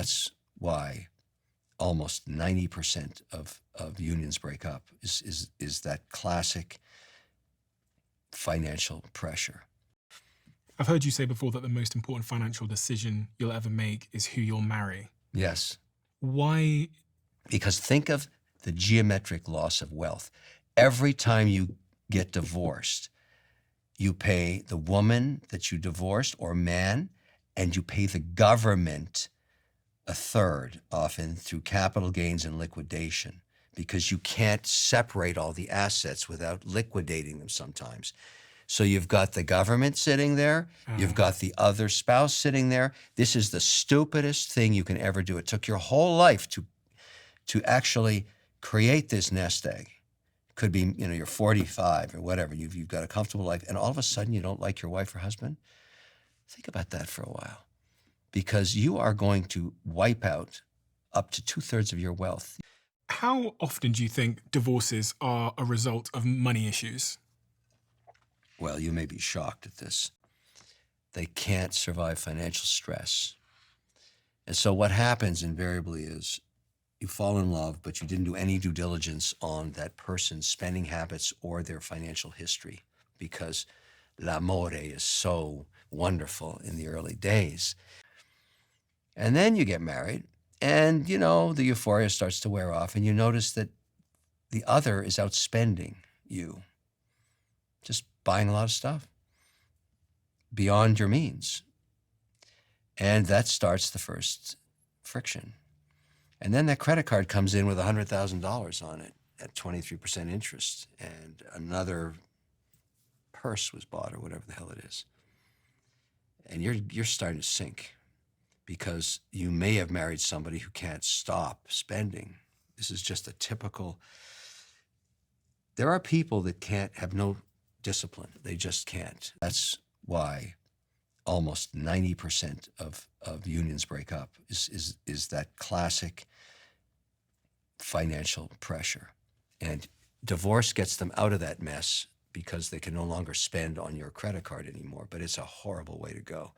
That's why almost 90% of unions break up is that classic financial pressure. I've heard you say before that the most important financial decision you'll ever make is who you'll marry. Yes, Why? because think of the geometric loss of wealth. Every time you get divorced, you pay the woman that you divorced or man, and you pay the government a third, often through capital gains and liquidation, because you can't separate all the assets without liquidating them sometimes. So you've got the government sitting there, you've got the other spouse sitting there. This is the stupidest thing you can ever do. It took your whole life to actually create this nest egg. Could be, you're 45 or whatever, you've got a comfortable life, and all of a sudden you don't like your wife or husband? Think about that for a while, because you are going to wipe out up to 2/3 of your wealth. How often do you think divorces are a result of money issues? Well, you may be shocked at this. They can't survive financial stress. And so what happens invariably is you fall in love, but you didn't do any due diligence on that person's spending habits or their financial history, because l'amore is so wonderful in the early days. And then you get married, and the euphoria starts to wear off, and you notice that the other is outspending you, just buying a lot of stuff beyond your means. And that starts the first friction. And then that credit card comes in with $100,000 on it at 23% interest, and another purse was bought or whatever the hell it is. And you're starting to sink, because you may have married somebody who can't stop spending. This is just a typical. There are people that have no discipline. They just can't. That's why almost 90% of unions break up is that classic financial pressure. And divorce gets them out of that mess because they can no longer spend on your credit card anymore. But it's a horrible way to go.